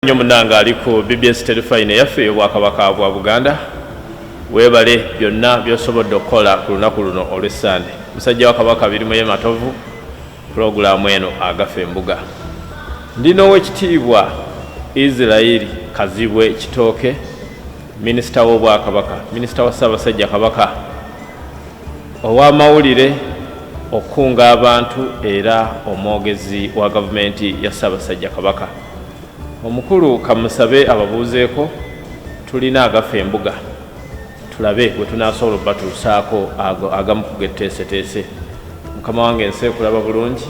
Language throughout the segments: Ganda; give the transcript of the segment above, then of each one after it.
Nnyo munanga ali ku BBS Terefayina yaffe y'Obwakabaka bwa Buganda. Weebale byonna by'osobodde okukola ku lunaku luno olw'Essande. Musajja wa Kabaka birimu ye matovu pulogulaamu eno agafa embuga. Ndina ow'ekitiibwa Israel Kazibwe Kitooke, minisita w'Obwakabaka, minisita wa Ssaabasajja Kabaka ow'amawulire, okunga abantu era omwogezi wa gavumenti ya Ssaabasajja Kabaka. Omukulu kamusabe ababuuzeeko tulina agafa embuga tulabe bwe tunaasobola batuusaako agamu ku getteeseteese. Mukama wange nse kulaba bulungi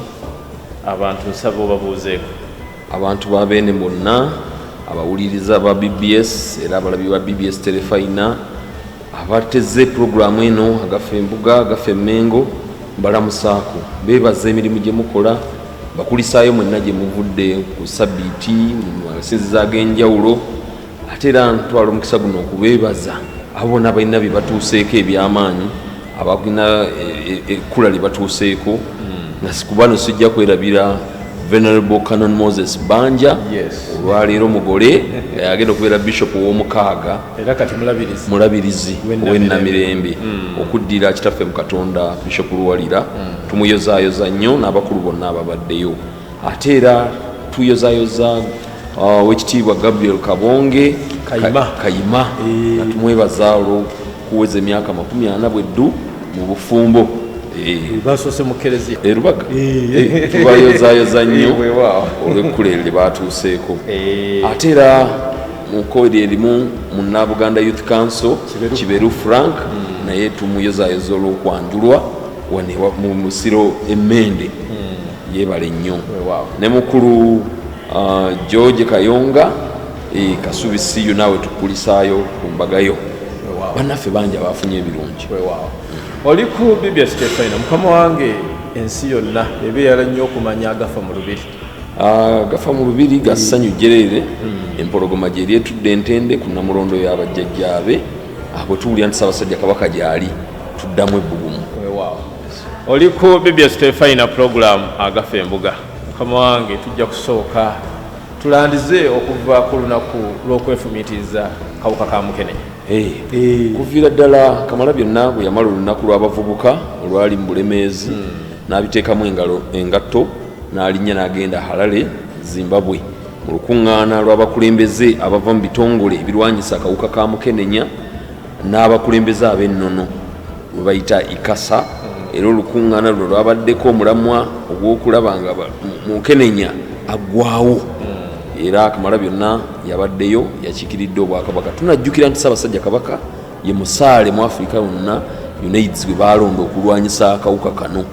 abantu nsaba obabuuzeeko. Abantu babeene bonna abawuliriza ba BBS era abalabi ba BBS Terefayina abateze pulogulaamu eno agafa embuga agafa emmengo mbalamusaako beebaza emirimu gye mukola bakulisaayo mwenna gye muvudde ku sabiiti mu masinzizo ag'enjawulo ate era ntwala omukisa guno okubeebaza abo bonna balina bye batuuseeko eby'amaanyi abalina ekkula lye batuuseeko nga sikubano sijja kwerabira Venerable Canon Moses Banja olwaleero mugole agenda okubeera bishop w'omukaaga era kati mulabirizi w'ennamirembe okuddira kitaffe mu Katonda Bishop Luwalira. Tumuyozaayoza nnyo n'abakulu bonna ababaddeyo ate era tuyozaayoza w'ekitiibwa Gabriel Kabonge Kayima nga tumwebaza olw'okuweza emyaka 40 bweddu mu bufumbo basose mu Kereziya Rubaga tubayozaayoza nnyo olw'ekkula lye batuuseeko ate era mu kkoodi erimu munna Buganda Youth Council Kiberu Frank naye tumuyozaayoza olw'okwanjulwa wane mu Musiro Emmende yeebale nnyo ne mukulu George Kayonga Kasubi siyo naawe tukulisaayo ku mbagayo bannaffe bangi abafunye ebirungi. Oli ku BBS Terefayina mukama wange ensi yonna ebeera nnyo okumanya agafa mu lubiri. Agafa mu lubiri ga ssanyu jjereere empologoma gye lyetudde entende ku Namulondo y'abajjajjaabe abo tuwulira nti Ssaabasajja Kabaka gy'ali tuddamu ebbugumu. Oli ku BBS Terefayina pulogulaamu agafa embuga. Mukama wange tujja kusooka tulandize okuva ku lunaku lw'okwefumiitiriza kawuka ka Mukenenya. Kuviira ddala Kamalabyonna bwe yamala olunaku lw'abavubuka olwali mu Bulemeezi n'abiteekamu engatto n'alinnya n'agenda Harare Zimbabwe mu lukuŋŋaana lw'abakulembeze abava mu bitongole ebirwanyisa akawuka ka Mukenenya n'abakulembeze ab'ennono bwe bayita IKASA. Era olukuŋŋaana luno lwabaddeko omulamwa ogw'okulaba nga Mukenenya aggwawo era Kamalabyonna yabaddeyo yakiikiridde Obwakabaka. Tunajjukira nti Ssaabasajja Kabaka ye musaale mu Afrika yonna UNAIDS gwe baalonda okulwanyisa akawuka kano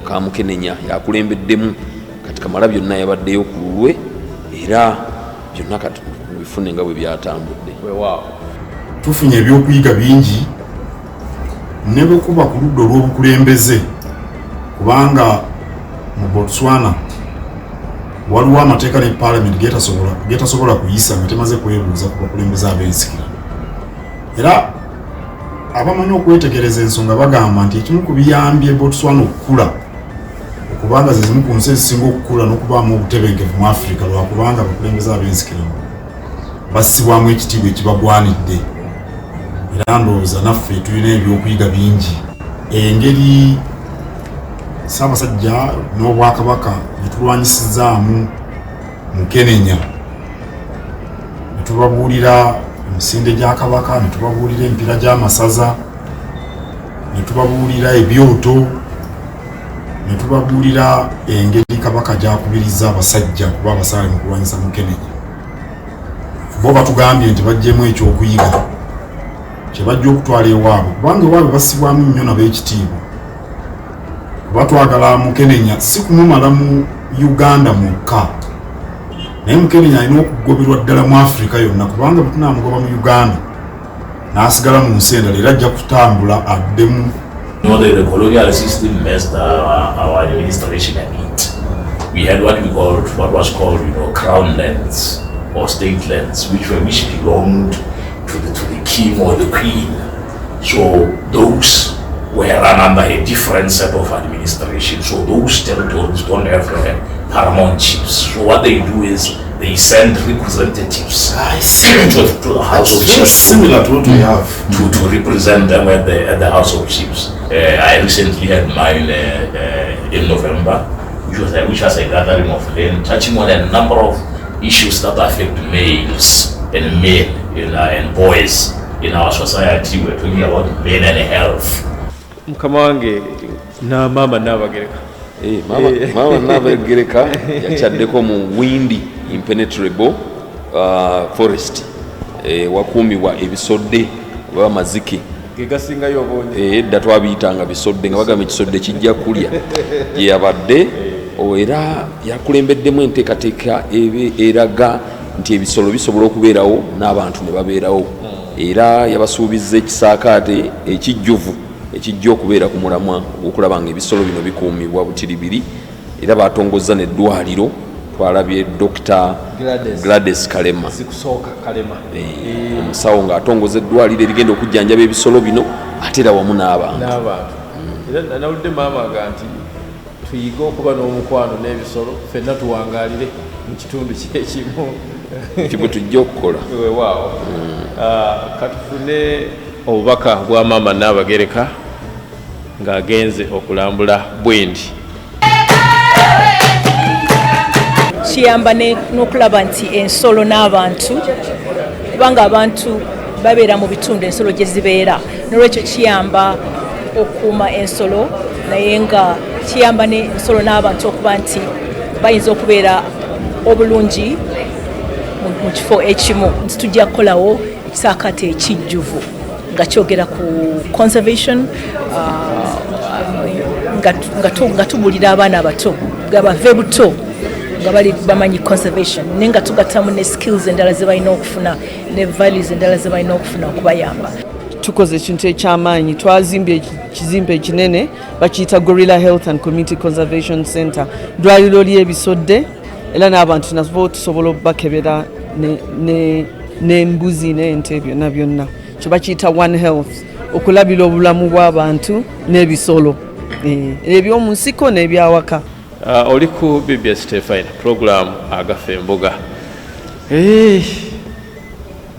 ka Mukenenya yakulembeddemu. Kati Kamalabyonna yabaddeyo ku lulwe era byonna kati bifune nga bwe byatambudde. Tufunye ebyokuyiga bingi ne bwe kuba ku ludda olw'obukulembeze kubanga mu Botswana waliwo amateeka ne Parliament getasobola kuyisa nga temaze kwebuuza ku bakulembeze abeesigika. Era abamanyi okwetegereza ensonga bagamba nti ekimu ku biyambye Botswana okukula okubanga ze zimu ku nsi ezisinga okukula n'okubaamu obutebenkevu mu Afrika lwakubanga abakulembeze abeesigika bassibwamu ekitiibwa ekibagwanidde. Era ndowooza naffe tulina ebyokuyiga bingi engeri Ssaabasajja n'Obwakabaka netulwanyisizaamu Mukenenya, netubabuulira emisinde gya Kabaka, netubabuulira emipira gy'amasaza, netubabuulira ebyoto, netubabuulira engeri Kabaka gy'akubiriza abasajja kuba abasaale mu kulwanyisa Mukenenya. Bo batugambye nti baggyemu ekyokuyiga kye bajja okutwala ewaabwe kubanga ewaabwe bassibwamu nnyo n'ab'ekitiibwa. Batwagala Mukenenya si kumumala mu Uganda mwokka naye Mukenenya alina okugoberwa ddala mu Afrika yonna kubanga bwe tunaamugoba mu Uganda n'asigala mu nsi endala era ajja kutambula addemu. The colonial system messed our administration a bit. We had what was called crown lands or state lands which belonged to the king or the queen. So those were run under a different set of administration. So those territories don't have paramount chiefs. So what they do is they send representatives to the House of Chiefs. Similar to what we have. To represent them at the House of Chiefs. I recently had mine in November, which was a gathering of men touching on a number of issues that affect males and men and boys in our society. We're talking about men and health. Mkamange na mama Nabagereka. Mama Nabagereka yachaddeko mu windi impenetrable forest wakuumibwa ebisodde oba amazike gegasingayo obonye edda twabiyitanga bisodde nga bagamba ekisodde kijja kulya gye yabadde era yakulembeddemu enteekateeka eraga nti ebisolo bisobola okubeerawo n'abantu ne babeerawo era yabasuubizza ekisaakaate ekijjuvu ekijja okubeera ku mulamwa ogw'okulaba nga ebisolo bino bikuumibwa butiribiri era batongozza n'eddwaliro twalabye Dr. Gladys Kalema omusawo ng'atongoza eddwaliro erigenda okujjanjaba ebisolo bino ate era wamu n'abantu era nawulidde maama aga nti tuyiga okuba n'omukwano n'ebisolo ffenna tuwangaalire mu kitundu kyekimu kibwe tujja okukola weewaawo katufune obubaka bwa maama Nabagereka ng'agenze okulambula Bwendi. Kiyamba n'okulaba nti ensolo n'abantu kubanga abantu babeera mu bitundu ensolo gye zibeera n'olwekyo kiyamba okuuma ensolo naye nga kiyamba n'ensolo n'abantu okuba nti bayinza okubeera obulungi mu kifo ekimu nti tujja kukolawo ekisaakaate ekijjuvu nga kyogera ku conservation nga tubulira abaana abato nga bave buto nga bali bamanyi conservation naye nga tugattamu ne skills endala ze balina okufuna ne values endala ze balina okufuna okubayamba. Tukoze ekintu ekyamaanyi twazimbye ekizimbe ekinene bakiyita Gorilla Health and Community Conservation Center ddwaliro ly'ebisodde era n'abantu nabo tusobola okubakebera n'embuzi n'ente byonna byonna kyo bakiyita One Health okulabira obulamu bw'abantu n'ebisolo eby'omu nsiko n'ebyawaka. Oli ku BBS Terefayina program agafa embuga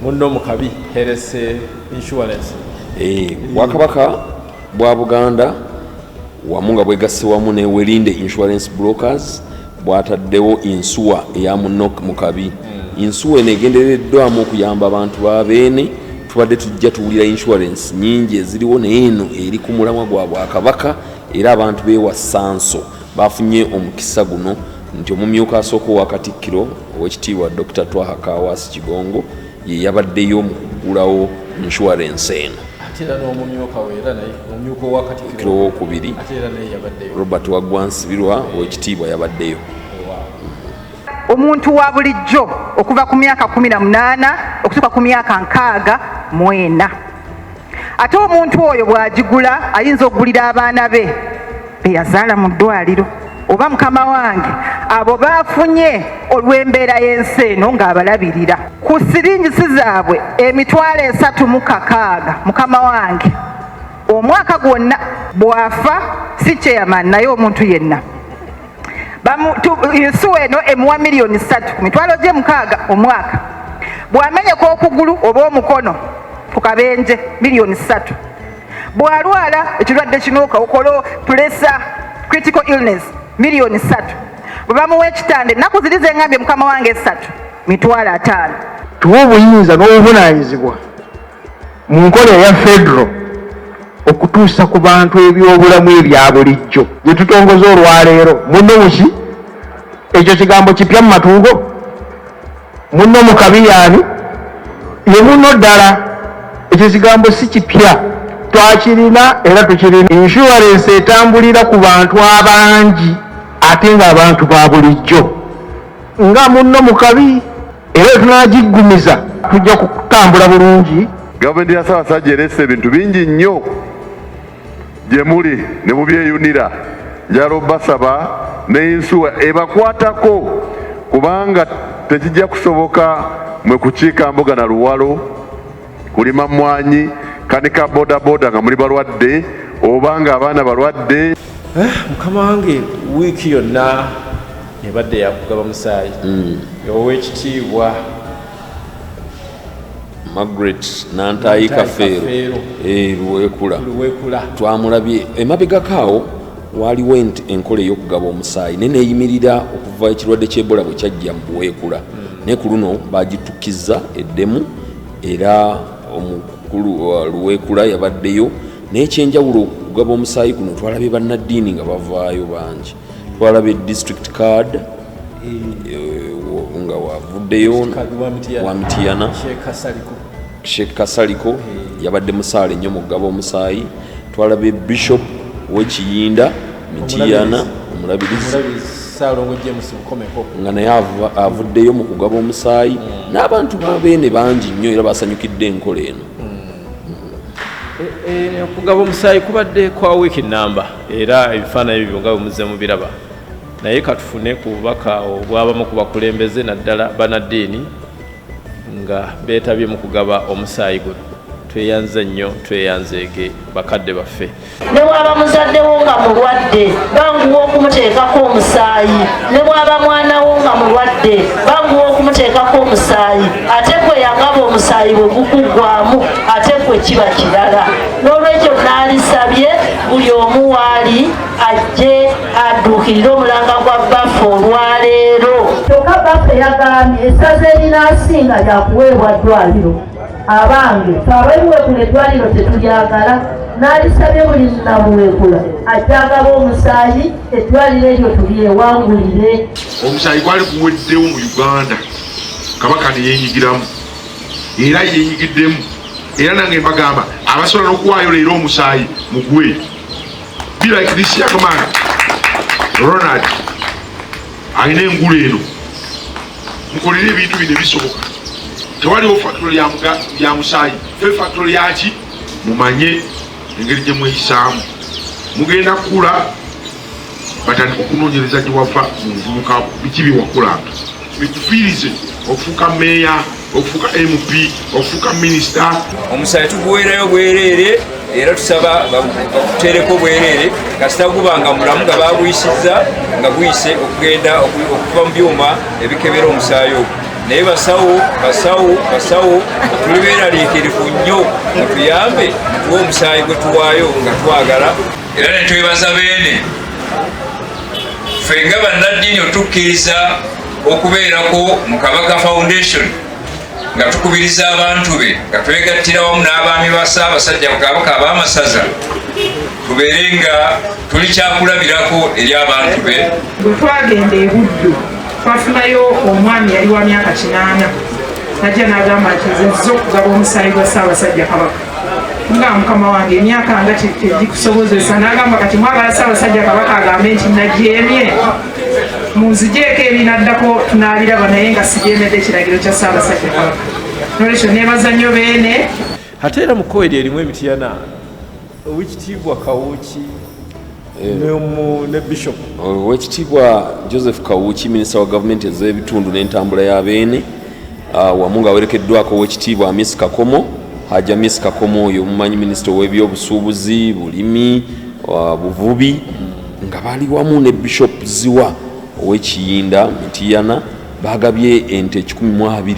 munno mukabi herese insurance Bwakabaka bwa Buganda wamu nga bwegasse wamu ne Welinde Insurance Brokers bwataddewo Yinsuwa eya munno mukabi. Yinsuwa eno egendereddwamu okuyamba abantu babeene tubadde tujja tuwulira insurance nyingi eziriwo naye eno eri ku mulamwa gwa Bwakabaka era abantu beewa Sanso bafunye omukisa guno nti omumyuka asooka owa Katikkiro ow'ekitiibwa Dr. Twaha Kaawaasi Kigongo ye yabaddeyo mu kugulawo insurance eno. Ate era n'omumyuka weera naye omumyuka owa Katikkiro owokubiri ate era naye yabaddeyo Robert Waggwansibirwa ow'ekitiibwa yabaddeyo. Omuntu wa bulijjo okuva ku myaka 18 okutuuka ku myaka 64 ate omuntu oyo bw'agigula ayinza okugulira abaana be beyazaala mu ddwaliro oba mukama wange abo baafunye olw'embeera y'ensi eno ng'abalabirira ku siringisi zaabwe $3,600 mukama wange omwaka gwonna bwafa si chairman naye omuntu yenna Yinsuwa eno emuwa $3,000,000 ku mitwalo gye 6 omwaka bw'amenyeka okugulu oba omukono ku kabenje $3,000,000 bw'alwala ekirwadde kino kawokolo pressure critical illness $3,000,000 bwe bamuwa ekitande ennaku ziri zengambye mukama wange 3 mitwalo 5 tuwa obuyinza n'obuvunaanyizibwa mu nkola eya federo okutuusa ku bantu ebyobulamu ebya bulijjo gye tutongoza olwaleero munno muki ekyo kigambo kipya mu matuugo munno mukabiyaani ye munno ddala ekyo kigambo si kipya twakirina era tukirina. Insurance etambulira ku bantu abangi ate ng'abantu ba bulijjo nga munno mukabi era tunagiggumiza tujja kutambula bulungi. Gavumenti ya Ssaabasajja erese ebintu bingi nnyo gye muli ne mubyeyunira njala obbasaba ne Yinsuwa ebakwatako kubanga tekijja kusoboka mwe kukiika mbuga na luwalo kulima mmwanyi kanika boda boda nga muli balwadde oba nga abaana balwadde. Mukama wange wiiki yonna ebadde yakugaba musaayi ow'ekitiibwa Margaret Nantayi Kafeero Luweekula twamulabye emabegakaawo waliwo enkola ey'okugaba omusaayi naye neeyimirira okuva ekirwadde ky'Ebola bwe kyajja mu Buweekula naye ku luno bagitukkiza eddemu era omukulu Luweekula yabaddeyo naye ekyenjawulo okugaba omusaayi kuno twalabye bannaddiini nga bavaayo bangi twalabye district card nga wavuddeyo wa Mitiyana Sheikh Kasaliko yabadde musaale nnyo mu kugaba omusaayi twalabye Bishop w'Ekiyinda Mitiyana omulabirizi nga naye avuddeyo mu kugaba omusaayi n'abantu babeene bangi nnyo era basanyukidde enkola eno okugaba omusaayi kubadde kwa wiiki nnamba era ebifaananyi byo nga bwe mu biraba naye katufune ku bubaka obwabamu ku bakulembeze naddala banaddiini nga beetabye mu kugaba omusaayi guno tweyanze nnyo tweyanzeege bakadde baffe ne bwaba muzaddewo nga mulwadde banguwa okumuteekako omusaayi ne bwaba mwanawo nga mulwadde banguwa okumuteekako omusaayi ate gwe yagaba omusaayi bwe gukugwamu ate gwe kiba kirala n'olwekyo naalisabye buli omu waali ajje adduukirire omulanga gwa baffe olwaleero kyokka baffe yagambye essaza erinasinga lyakuweebwa ddwaliro abange twabayiwe ku eddwaliro tetulyagala n'alisabye buli namuweekula ajjagaba omusaayi eddwaliro eryo tulyewangulire omusaayi gwali guweddewo mu Uganda kabaka neyenyigiramu era yenyigiddemu era nange mbagamba abasobola n'okuwaayo leero omusaayi mugwe be like this young man Ronald alina engulu eno mukolere ebintu bino bisoboka tewaliwo factory ya musaayi fe factory yaki mumanye engeri gye mweyisaamu mugenda kukula batandika okunoonyereza gye wava mu nvubuka biki bye wakulanga bikufiirize okufuuka meeya okufuuka MP okufuuka minisita omusaayi tuguweerayo bwereere era tusaba bakuteereko bwereere kasita gubanga mulamu nga baguyisizza nga guyise okugenda okuva mu byuma ebikebera omusaayi ogwo naye basawo tuli beeraliikirivu nnyo mutuyambe tuwa omusaayi gwe tuwaayo nga twagala era ne twebaza beene ffe nga bannaddiini otukkiriza okubeerako mu Kabaka Foundation nga tukubiriza abantu be nga twegattira wamu n'abaami ba Ssaabasajja Kabaka ab'amasaza tubeere nga tuli kyakulabirako eri abantu be. Bwe twagenda e Buddu twafunayo omwami yali wa myaka 8 najja n'agamba nti nze nziza okugaba omusaayi gwa Ssaabasajja Kabaka nga mukama wange emyaka nga tegikusobozesa n'agamba kati mwagala Ssaabasajja Kabaka agambe nti najeemye munzijeeko ebinaddako tunaabiraba naye nga sijeemedde ekiragiro kya Ssaabasajja Kabaka nolwekyo neebaza nnyo beene ate era mu kkoodi erimu Emitiyana owekitiibwa Kawuki ne Bishop owekitiibwa Joseph Kawuki minisita wa gavumenti ez'ebitundu n'entambula y'abeene wamu ng'awerekeddwako owekitiibwa Amis Kakomo Hajja Amis Kakomo oyo omumanyi minisita ow'ebyobusuubuzi bulimi buvubi nga bali wamu ne Bishop Ziwa ow'Ekiyinda Mitiyana bagabye ente 12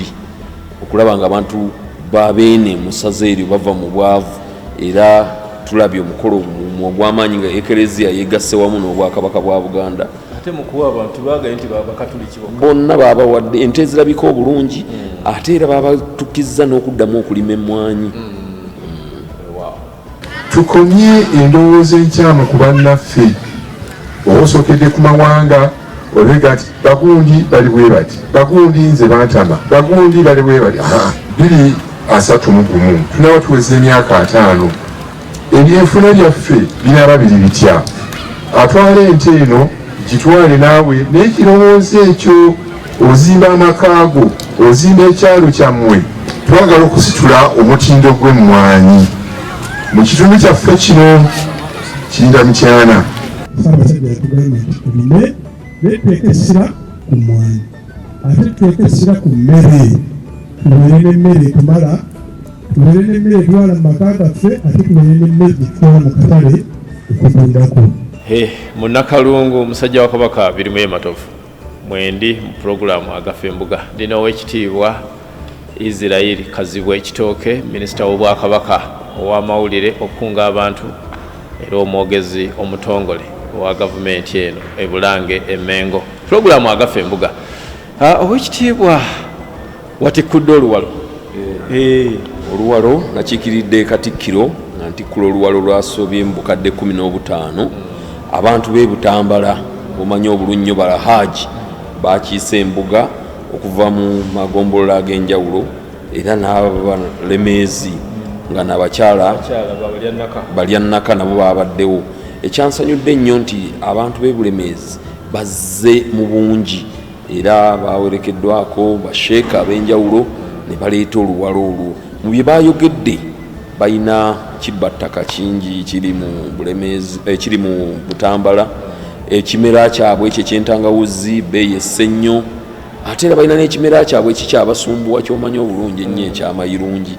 okulaba nga abantu babeene mu ssaza eryo bava mu bwavu era tulabye omukolo ogw'amaanyi nga ekereziya yegasse wamu n'obwakabaka bwa Buganda ate mu kuwa abantu baagaye nti bakatuliki bonna baabawadde ente ezirabika obulungi ate era babatukizza n'okuddamu okulima emmwanyi. Tukomye endowooza enkyamu ku bannaffe osookedde ku mawanga olega nti bagundi bali bwe bati bagundi nze bantama bagundi bali bwe bati 231 tunaba tuweza emyaka 5 ebyenfuna byaffe binaaba biri bitya atwala ente eno gitwale naawe n'ekirowoozo ekyo ozimba amakaago ozimba ekyalo kyammwe twagala okusitula omutindo gw'emmwanyi mu kitundu kyaffe kino Kiyinda Mityana Ssaabasajja yatugamba nti tulime netweka essira ku mmwanyi ate tutweka essira ku mmere tubeere n'emmere etumala tubeere n'emmere etwala mu maka gaffe ate tubeere n'emmere gyetutwala mu katale okutundako. Munnakalungu omusajja wa Kabaka birimu ematovu mwendi mu pulogulaamu agafembuga ndina owekitiibwa Israel Kazibwe Ekitooke minisita w'obwakabaka ow'amawulire okukunga abantu era omwogezi omutongole owa gavumenti eno e Bulange e Mengo pulogulaamu agafembuga owekitiibwa watikkudde oluwalo oluwalo nakiikiridde Katikkiro nga ntikkula oluwalo lwasobye mu bukadde 15 abantu b'e Butambala omanyi obulunnyo bala Haji bakiise embuga okuva mu magombolola ag'enjawulo era n'abalemeezi nga n'abakyala balyannaka nabo babaddewo ekyansanyudde ennyo nti abantu b'e Bulemeezi bazze mu bungi era bawerekeddwako basheeka ab'enjawulo ne baleeta oluwalo olwo mu bye bayogedde balina kibbattaka kingi kiri mu Bulemeezi kiri mu Butambala ekimera kyabwe ekyo ekyentangawuzi beeyesse nnyo ate era balina n'ekimera kyabwe ekikyabasumbuwa ky'omanyi obulungi ennyo ekyamayirungi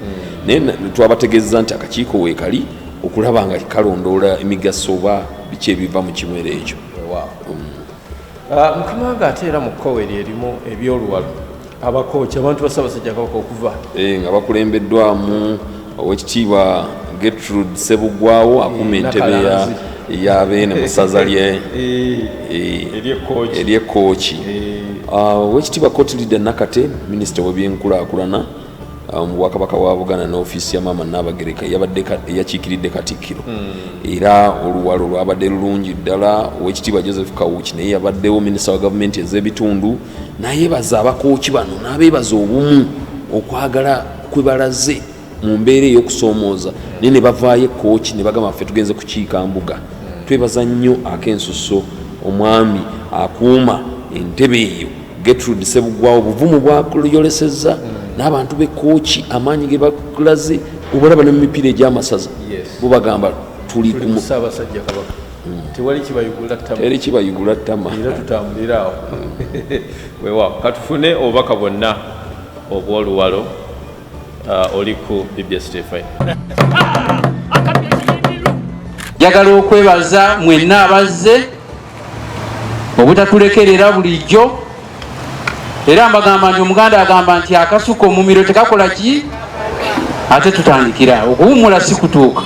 naye twabategeeza nti akakiiko weekali okulaba nga kalondoola emigaso oba biki ebiva mu kimera ekyo. Mukama wange ate era mu kkowe erimu ebyoluwalo abakooki abantu basabasajja kabaka okuva nga bakulembeddwamu owekitiibwa Gertrude Sebugwawo akuuma entebe yabeene mu ssaza ery'Ekkooki owekitiibwa Cotilida Nakate minisita w'ebyenkulaakulana mu bwakabaka bwa Buganda n'ofiisi ya maama Nnabagereka yakiikiridde Katikkiro era oluwalo lwabadde lulungi ddala owekitiibwa Joseph Kawuki naye yabaddewo minisita wa gavumenti ez'ebitundu nayebaza abakooki bano n'abeebaza obumu okwagala kwe balaze mu mbeera ey'okusoomooza naye ne bavaayo Ekkooki ne bagamba ffe tugenze kukiika mbuga twebaza nnyo ak'ensusso omwami akuuma entebe eyo Gertrude Sebugwawo obuvumu bwakuyolesezza n'abantu b'Ekkooki amaanyi ge bakulaze obalaba ne mu mipiira egy'amasaza bo bagamba tuli ku Ssaabasajja Kabaka tewali kibayugula ttama eri kibayugula ttama era tutambulira awo weewaawo katufune obubaka bwonna obw'oluwalo oli ku BBS Terefayina. Njagala okwebaza mwenna abazze obutatulekerera bulijjo era mbagamba nti Omuganda agamba nti akasuka omumiro tekakola ki ate tutandikira okuwummula si kutuuka.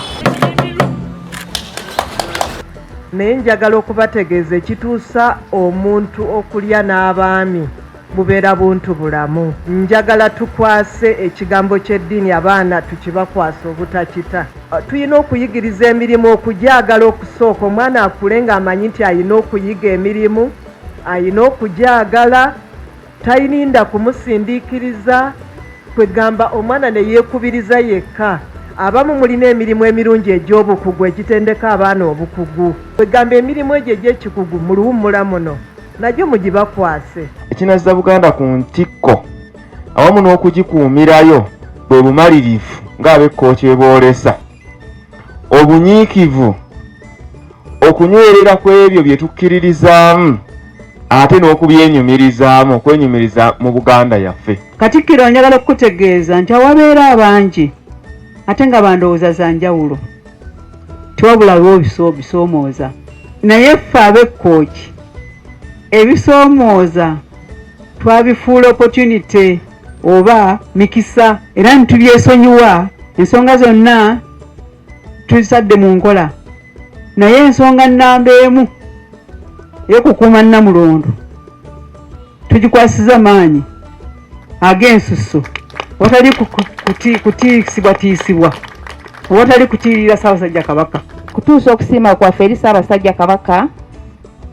Naye njagala okubategeeza ekituusa omuntu okulya n'abaami bubeera buntu bulamu. Njagala tukwase ekigambo ky'eddiini abaana tukibakwasa obutakita. Tuyina okuyigiriza emirimu okugyagala okusooka omwana akule ng'amanyi nti ayina okuyiga emirimu ayina okugyagala tayininda kumusindiikiriza kwegamba omwana ne yeekubiriza yekka. Abamu mulina emirimu emirungi egy'obukugu egitendeka abaana obukugu kwegamba emirimu egyo egy'ekikugu mu luwummula muno nagyo mugibakwase. Ekinazza Buganda ku ntikko awamu n'okugikuumirayo bwe bumalirivu ng'ab'Ekkooki bwe boolesa obunyiikivu okunywerera ku ebyo bye tukkiririzaamu ate n'okubyenyumirizaamu okwenyumiriza mu Buganda yaffe. Katikkiro njagala okukutegeeza nti awabeera abangi ate nga bandowooza za njawulo tiwabulawo bisoomooza naye ffe ab'Ekkooki ebisoomooza twabifuula opportunity oba mikisa era nitubyesonyiwa ensonga zonna tuzisadde mu nkola naye ensonga nnamba emu y'okukuuma Nnamulondo tugikwasiza maanyi ag'ensusso watali kutiisibwatiisibwa watali kutiirira Ssaabasajja Kabaka. Kutuusa okusiima kwaffe eri Ssaabasajja Kabaka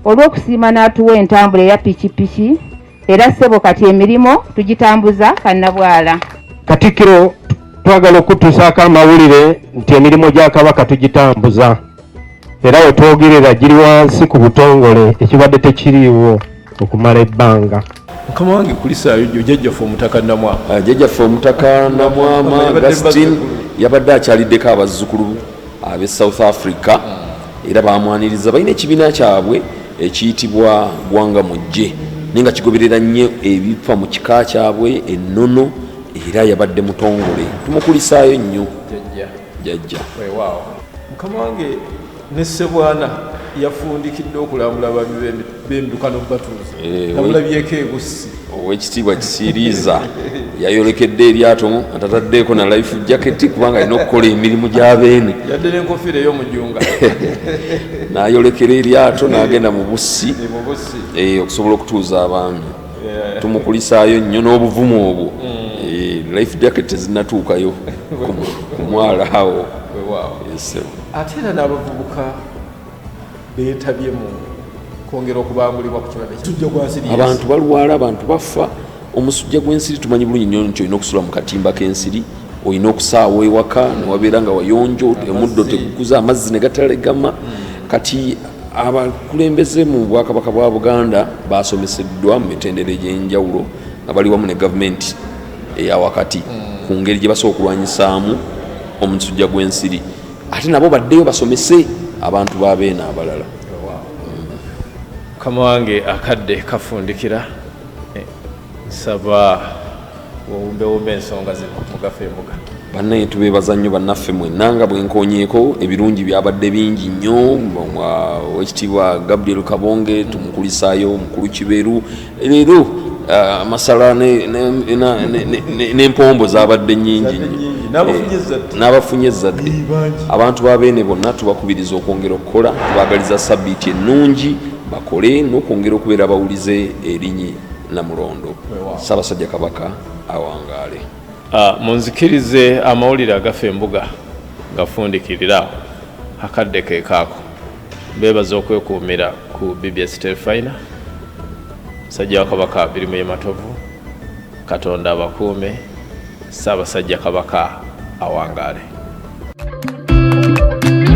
olw'okusiima n'atuwa entambula eya pikipiki era ssebo kati emirimu tugitambuza kannabwala. Katikkiro twagala okutuusaako amawulire nti emirimu gya Kabaka tugitambuza era we twogerera giri wansi ku butongole ekibadde tekiriiwo okumala ebbanga. Mukama wange kulisaayo jjajjaffe omutaka Namwama. Jjajjaffe omutaka Namwama Augustine yabadde akyaliddeko abazzukulu ab'e South Africa era bamwaniriza balina ekibiina kyabwe ekiyitibwa Gwanga Mujje naye nga kigoberera nnyo ebifa mu kika kyabwe ennono era yabadde mutongole tumukulisaayo nnyo jjajja. Weewaawo Mukama wange ne Ssebwana yafundikidde okulambula abaami b'emidukano batuuze namulabyeko egusi owekitiibwa Kisiiriiza yayolekedde eryato nga tataddeeko na life jacket kubanga alina okukola emirimu gy'abeene yadde n'enkofiira ey'omujunga n'ayolekera eryato n'agenda mu bussi okusobola okutuuza abaami tumukulisaayo nnyo n'obuvumu obwo life jacket tezinnatuukayo ku mwala awo ate era n'abavubuka beetabye mu kwongera okubangulibwa ku kirwadde ekisujja gwa nsiri abantu balwala abantu bafa omusujja gw'ensiri tumanyi bulungi nnyo nti olina okusula mu katimba k'ensiri olina okusaawa ewaka newabeera nga wayonjo omuddo tegukuza amazzi ne gatalegama kati abakulembeze mu bwakabaka bwa Buganda basomeseddwa mu mitendera egy'enjawulo nga bali wamu ne gavumenti eyawakati ku ngeri gye basobola okulwanyisaamu omusujja gw'ensiri ate nabo baddeyo basomese abantu b'abeene abalala. Mukama wange akadde kafundikira nsaba wewumbewumba ensonga zino mugafe embuga bannaye tubeebaza nnyo bannaffe mwenna nga bwenkonyeeko ebirungi byabadde bingi nnyo wekitiibwa Gabriel Kabonge tumukulisaayo mukulu Kiberu leero amasala n'empombo zabadde nnyingi n'abafunye ezzadde abantu b'abeene bonna tubakubiriza okwongera okukola tubaagaliza sabbiiti ennungi bakole n'okwongera okubeera bawulize erinyi Namulondo Ssaabasajja Kabaka awangaale. Munzikirize amawulire agafa embuga gafundikirira akadde keekaako beebaza okwekuumira ku BBS Terefayina Sajja wa Kabaka Birimu Matovu Katonda abakuume Ssaabasajja Kabaka awangaale.